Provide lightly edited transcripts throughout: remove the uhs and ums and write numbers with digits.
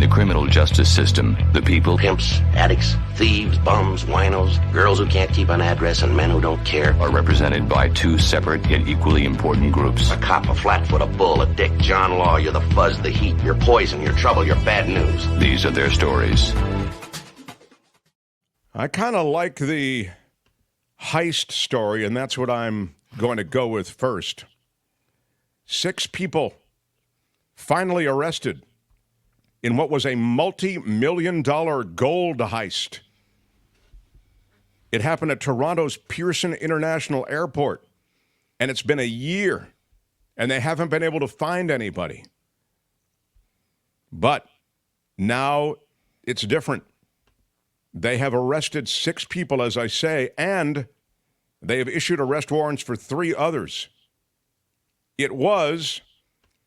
the criminal justice system, the people, Pimps, addicts, thieves, bums, winos, girls who can't keep an address, and men who don't care. are represented by two separate yet equally important groups. A cop, a flatfoot, a bull, a dick, John Law. You're the fuzz, the heat, you're poison, you're trouble, you're bad news. These are their stories. I kind of like the Heist story, and that's what I'm going to go with first. 6 people finally arrested in what was a multi-million-dollar gold heist. It happened at Toronto's Pearson International Airport, and it's been a year, and they haven't been able to find anybody. But now it's different. They have arrested 6 people, as I say, and they have issued arrest warrants for 3 others. It was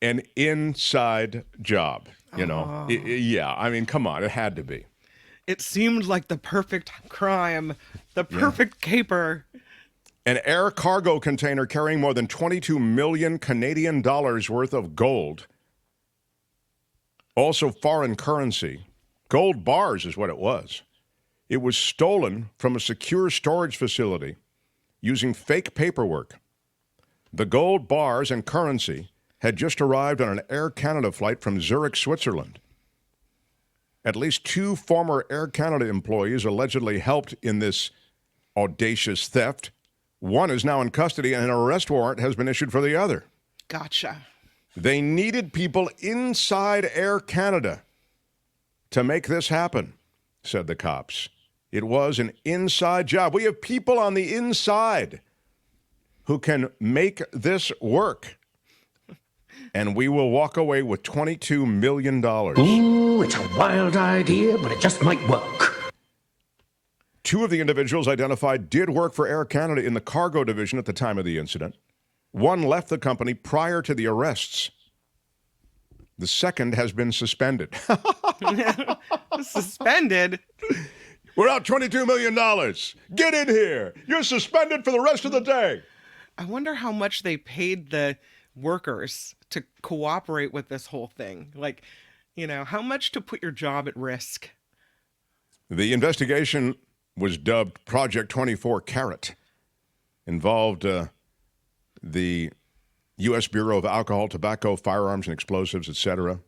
an inside job, you know. Yeah, I mean, come on, it had to be. It seemed like the perfect crime, the perfect caper. An air cargo container carrying more than 22 million Canadian dollars worth of gold. Also foreign currency. Gold bars is what it was. It was stolen from a secure storage facility using fake paperwork. The gold bars and currency had just arrived on an Air Canada flight from Zurich, Switzerland. At least 2 former Air Canada employees allegedly helped in this audacious theft. One is now in custody, and an arrest warrant has been issued for the other. Gotcha. They needed people inside Air Canada to make this happen, said the cops. It was an inside job. We have people on the inside who can make this work. And we will walk away with $22 million. Ooh, it's a wild idea, but it just might work. 2 of the individuals identified did work for Air Canada in the cargo division at the time of the incident. 1 left the company prior to the arrests. The second has been suspended. Suspended? We're out $22 million. Get in here. You're suspended for the rest of the day. I wonder how much they paid the workers to cooperate with this whole thing. Like, you know, how much to put your job at risk? The investigation was dubbed Project 24 Carat. Involved the U.S. Bureau of Alcohol, Tobacco, Firearms, and Explosives, etc.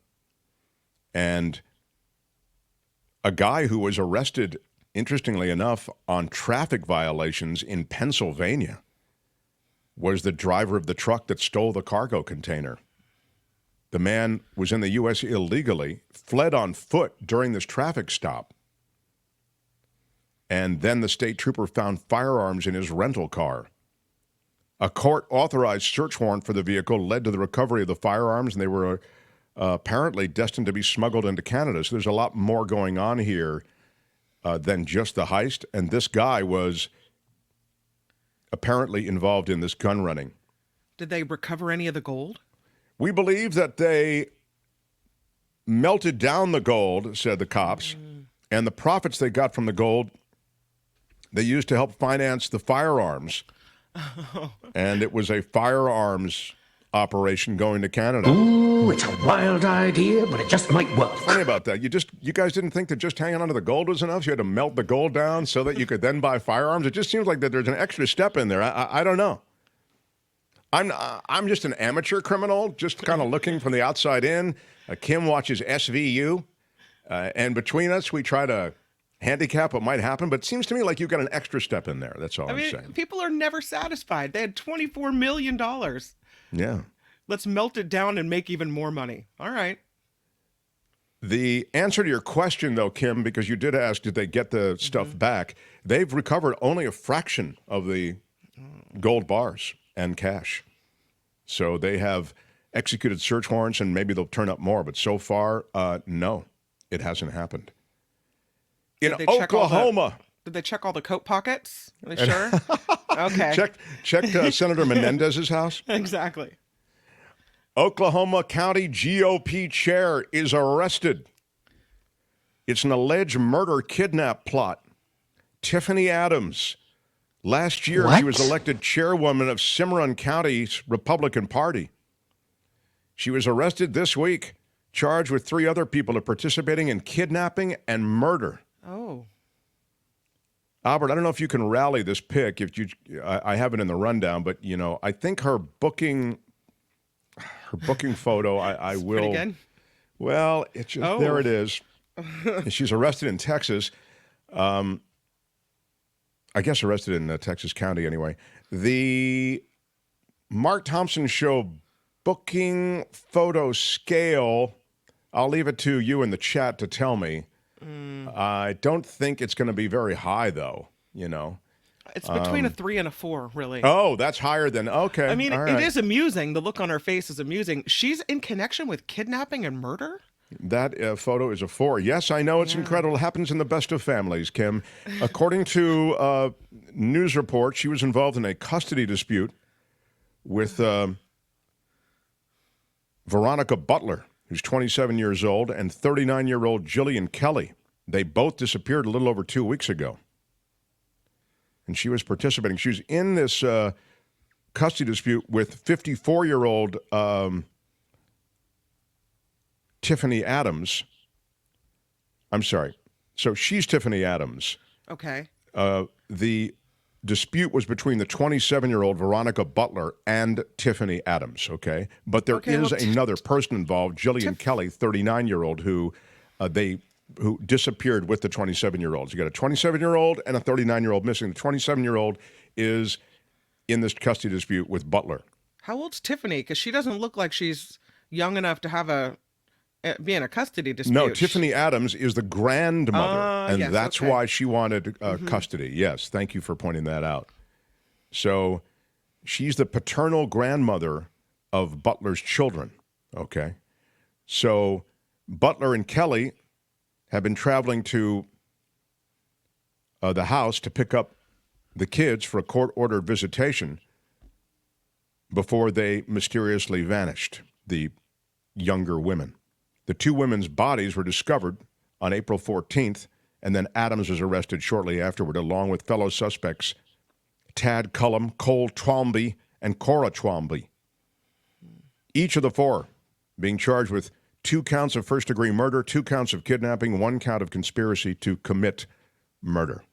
And a guy who was arrested, interestingly enough, on traffic violations in Pennsylvania was the driver of the truck that stole the cargo container. The man was in the U.S. illegally, fled on foot during this traffic stop, and then the state trooper found firearms in his rental car. A court-authorized search warrant for the vehicle led to the recovery of the firearms, and they were apparently destined to be smuggled into Canada. So there's a lot more going on here than just the heist, and this guy was apparently involved in this gun running. Did they recover any of the gold? We believe that they melted down the gold, said the cops, and the profits they got from the gold, they used to help finance the firearms. And it was a firearms operation going to Canada. Ooh, it's a wild idea, but it just might work. Funny about that. You guys didn't think that just hanging onto the gold was enough? You had to melt the gold down so that you could then buy firearms? It just seems like that there's an extra step in there. I don't know. I'm just an amateur criminal, just kind of looking from the outside in. Kim watches SVU, and between us, we try to handicap what might happen, but it seems to me like you've got an extra step in there. That's all I'm saying. People are never satisfied. They had $24 million. Yeah. Let's melt it down and make even more money. All right. The answer to your question, though, Kim, because you did ask, did they get the stuff back? They've recovered only a fraction of the gold bars and cash. So they have executed search warrants, and maybe they'll turn up more. But so far, no, it hasn't happened. In Oklahoma. Did they check all the coat pockets? Are they sure? Okay. Check Senator Menendez's house. Exactly. Oklahoma County GOP chair is arrested. It's an alleged murder kidnap plot. Tiffany Adams. Last year, she was elected chairwoman of Cimarron County's Republican Party. She was arrested this week charged with 3 other people of participating in kidnapping and murder. Oh. Albert, I don't know if you can rally this pic. I have it in the rundown, but I think her booking photo. I will. Pretty good. Well, it's just there. It is. She's arrested in Texas. I guess arrested in Texas County anyway. The Mark Thompson Show booking photo scale. I'll leave it to you in the chat to tell me. I don't think it's going to be very high, though. It's between a 3 and a 4, really. Oh, that's higher than okay. I mean, all it right. is amusing. The look on her face is amusing. She's in connection with kidnapping and murder? That photo is a 4. Yes, I know it's incredible. It happens in the best of families, Kim. According to news reports, she was involved in a custody dispute with Veronica Butler, who's 27 years old, and 39-year-old Jillian Kelly. They both disappeared a little over 2 weeks ago. And she was participating. She was in this custody dispute with 54-year-old Tiffany Adams. I'm sorry. So she's Tiffany Adams. Okay. The dispute was between the 27-year-old Veronica Butler and Tiffany Adams, okay? But there is another person involved, Jillian Kelly, 39-year-old, who disappeared with the 27-year-olds. You got a 27-year-old and a 39-year-old missing. The 27-year-old is in this custody dispute with Butler. How old's Tiffany? Because she doesn't look like she's young enough to have be in a custody dispute. No, Tiffany Adams is the grandmother, and yes, that's okay. why she wanted custody. Yes, thank you for pointing that out. So she's the paternal grandmother of Butler's children, okay? So Butler and Kelly have been traveling to the house to pick up the kids for a court-ordered visitation before they mysteriously vanished, the younger women. The 2 women's bodies were discovered on April 14th, and then Adams was arrested shortly afterward, along with fellow suspects Tad Cullum, Cole Twomby, and Cora Twomby. Each of the 4 being charged with 2 counts of first-degree murder, 2 counts of kidnapping, 1 count of conspiracy to commit murder.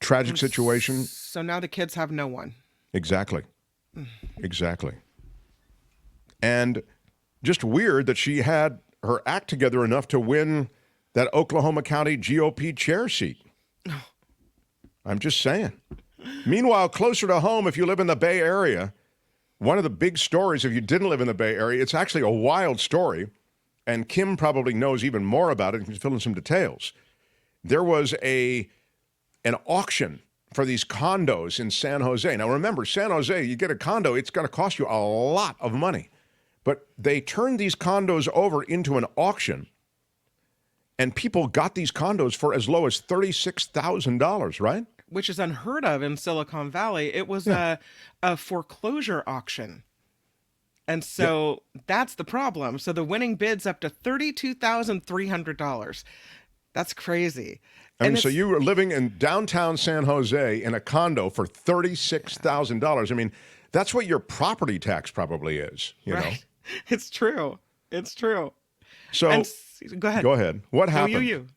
Tragic situation. So now the kids have no one. Exactly. Exactly. And just weird that she had her act together enough to win that Oklahoma County GOP chair seat. I'm just saying. Meanwhile, closer to home, if you live in the Bay Area, one of the big stories, if you didn't live in the Bay Area, it's actually a wild story, and Kim probably knows even more about it and can fill in some details. There was an auction for these condos in San Jose. Now remember, San Jose, you get a condo, it's going to cost you a lot of money. But they turned these condos over into an auction, and people got these condos for as low as $36,000, right? Which is unheard of in Silicon Valley. It was a foreclosure auction. And so that's the problem. So the winning bid's up to $32,300. That's crazy. And so you were living in downtown San Jose in a condo for $36,000. I mean, that's what your property tax probably is, you know? It's true. It's true. So go ahead. Go ahead. What happened? You.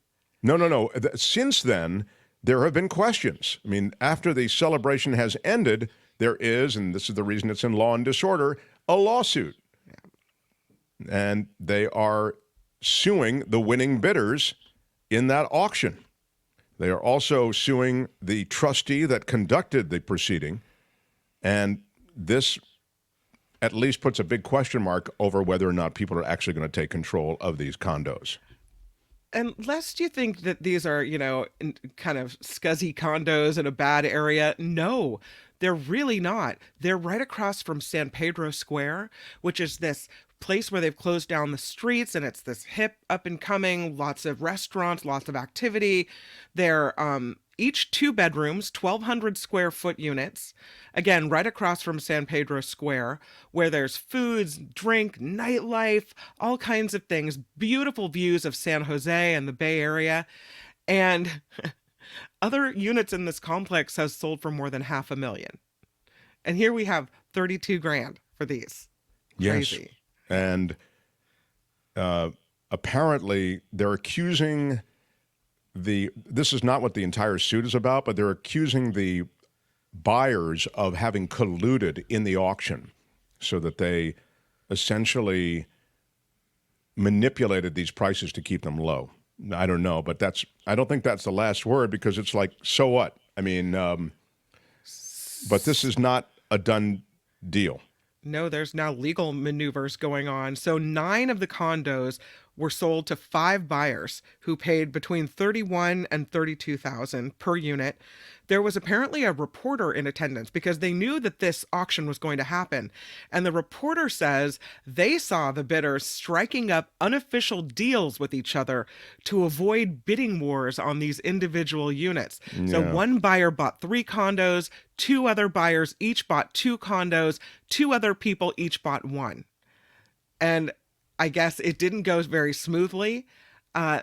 No. Since then, there have been questions. I mean, after the celebration has ended, there is, and this is the reason it's in law and disorder, a lawsuit. Yeah. And they are suing the winning bidders in that auction. They are also suing the trustee that conducted the proceeding. And this at least puts a big question mark over whether or not people are actually going to take control of these condos. And lest you think that these are, kind of scuzzy condos in a bad area, no, they're really not. They're right across from San Pedro Square, which is this place where they've closed down the streets, and it's this hip, up and coming, lots of restaurants, lots of activity. They're each 2 bedrooms, 1,200 square foot units, again, right across from San Pedro Square, where there's foods, drink, nightlife, all kinds of things, beautiful views of San Jose and the Bay Area. And other units in this complex have sold for more than $500,000. And here we have $32,000 for these. Crazy. Yes. And apparently they're accusing this is not what the entire suit is about, but they're accusing the buyers of having colluded in the auction so that they essentially manipulated these prices to keep them low. I don't know, but I don't think that's the last word, because it's like, so what? I mean, but this is not a done deal. No, there's now legal maneuvers going on. So 9 of the condos were sold to 5 buyers who paid between $31,000 and $32,000 per unit. There was apparently a reporter in attendance because they knew that this auction was going to happen. And the reporter says they saw the bidders striking up unofficial deals with each other to avoid bidding wars on these individual units. Yeah. So one buyer bought 3 condos, 2 other buyers each bought 2 condos, 2 other people each bought 1. And I guess it didn't go very smoothly.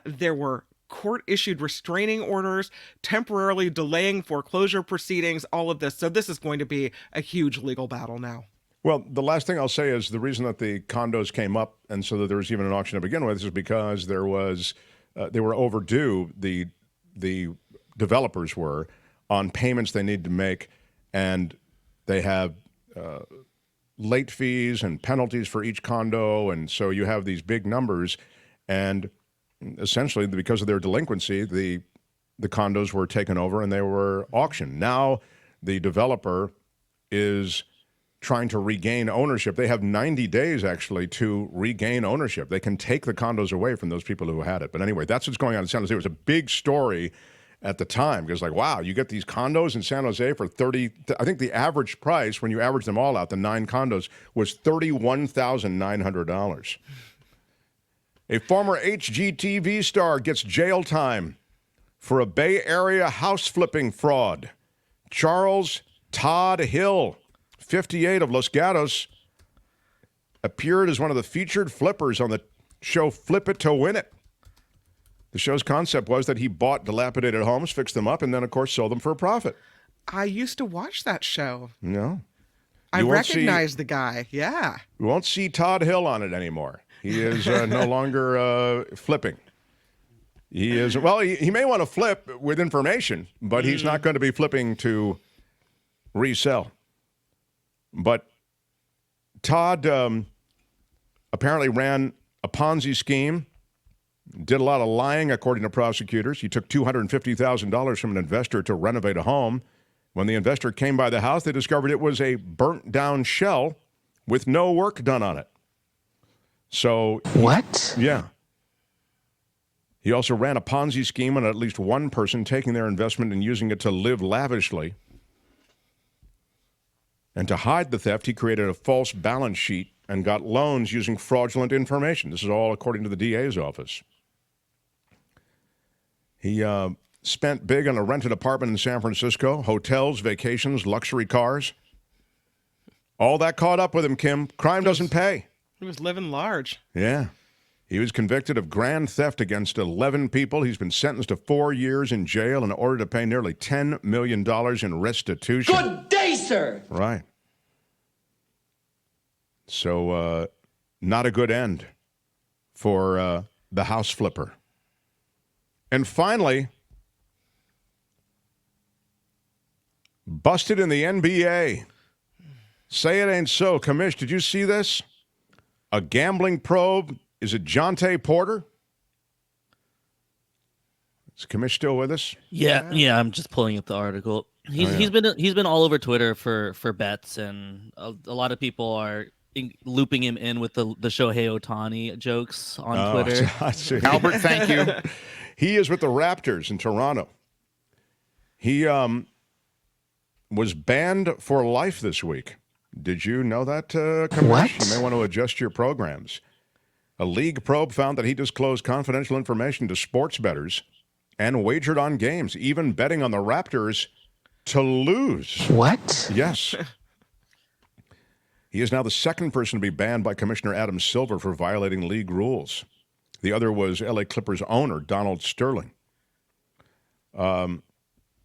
There were court-issued restraining orders, temporarily delaying foreclosure proceedings, all of this. So this is going to be a huge legal battle now. Well, the last thing I'll say is the reason that the condos came up and so that there was even an auction to begin with is because they were overdue, the developers were, on payments they need to make, and they have late fees and penalties for each condo, and so you have these big numbers, and essentially because of their delinquency, the condos were taken over and they were auctioned. Now the developer is trying to regain ownership. They have 90 days actually to regain ownership. They can take the condos away from those people who had it. But anyway, that's what's going on in San Jose. It was a big story at the time because, like, wow, you get these condos in San Jose for I think the average price when you average them all out, the 9 condos, was $31,900. A former HGTV star gets jail time for a Bay Area house flipping fraud. Charles Todd Hill, 58, of Los Gatos, appeared as one of the featured flippers on the show Flip It to Win It. The show's concept was that he bought dilapidated homes, fixed them up, and then, of course, sold them for a profit. I used to watch that show. No. I recognize the guy. Yeah. You won't see Todd Hill on it anymore. He is no longer flipping. He is, well, he may want to flip with information, but he's not going to be flipping to resell. But Todd apparently ran a Ponzi scheme, did a lot of lying, according to prosecutors. He took $250,000 from an investor to renovate a home. When the investor came by the house, they discovered it was a burnt-down shell with no work done on it. So what? Yeah. He also ran a Ponzi scheme on at least one person, taking their investment and using it to live lavishly. And to hide the theft, he created a false balance sheet and got loans using fraudulent information. This is all according to the DA's office. He spent big on a rented apartment in San Francisco, hotels, vacations, luxury cars. All that caught up with him, Kim. Crime doesn't pay. He was living large. Yeah. He was convicted of grand theft against 11 people. He's been sentenced to 4 years in jail and ordered to pay nearly $10 million in restitution. Good day, sir. Right. So, not a good end for the house flipper. And finally, busted in the NBA. Say it ain't so. Commish, did you see this? A gambling probe. Is it Jonte Porter? Is Commish still with us? Yeah. I'm just pulling up the article. He's been all over Twitter for bets, and a lot of people are looping him in with the Shohei Ohtani jokes on Twitter. Albert, thank you. He is with the Raptors in Toronto. He was banned for life this week. Did you know that, Commish? What? You may want to adjust your programs. A league probe found that he disclosed confidential information to sports bettors and wagered on games, even betting on the Raptors to lose. What? Yes. He is now the second person to be banned by Commissioner Adam Silver for violating league rules. The other was LA Clippers owner Donald Sterling. And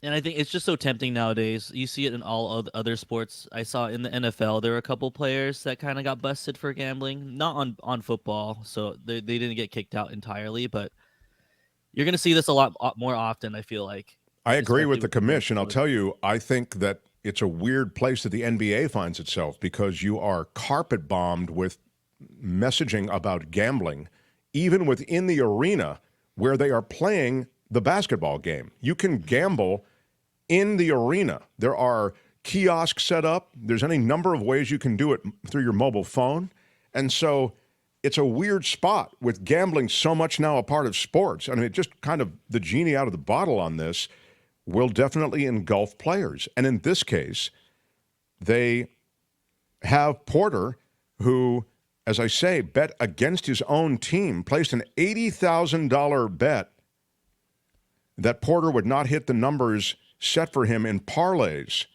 And I think it's just so tempting nowadays. You see it in all other sports. I saw in the NFL there were a couple players that kind of got busted for gambling, not on football, so they didn't get kicked out entirely. But you're going to see this a lot more often, I feel like. I agree especially with the with commission. I'll sport. tell you, I think that it's a weird place that the NBA finds itself because you are carpet bombed with messaging about gambling, even within the arena where they are playing the basketball game. You can gamble in the arena. There are kiosks set up. There's any number of ways you can do it through your mobile phone. And so it's a weird spot with gambling so much now a part of sports. I mean, it just kind of the genie out of the bottle on this will definitely engulf players. And in this case, they have Porter, who, as I say, bet against his own team, placed an $80,000 bet that Porter would not hit the numbers set for him in parlays.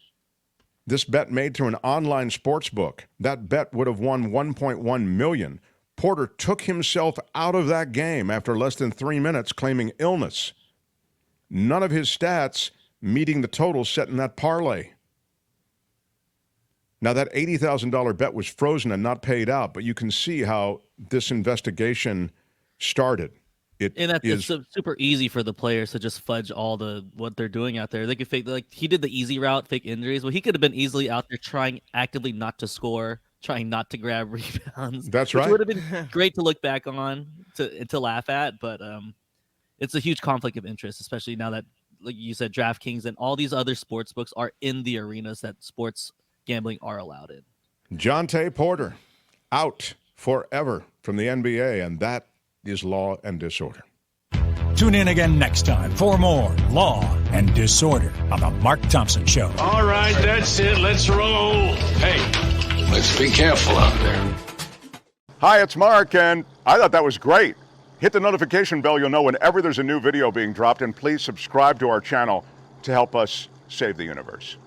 This bet made through an online sports book. That bet would have won $1.1 million. Porter took himself out of that game after less than 3 minutes, claiming illness. None of his stats meeting the total set in that parlay. Now, that $80,000 bet was frozen and not paid out, but you can see how this investigation started. It's super easy for the players to just fudge all what they're doing out there. They could fake, like he did the easy route, fake injuries. Well, he could have been easily out there trying actively not to score, trying not to grab rebounds. That's right. Which would have been great to look back on to laugh at, but it's a huge conflict of interest, especially now that, like you said, DraftKings and all these other sports books are in the arenas that sports gambling are allowed in. Jonte Porter out forever from the NBA, and that is Law and Disorder. Tune in again next time for more Law and Disorder on The Mark Thompson Show. All right, that's it. Let's roll. Hey, let's be careful out there. Hi, it's Mark, and I thought that was great. Hit the notification bell. You'll know whenever there's a new video being dropped, and please subscribe to our channel to help us save the universe.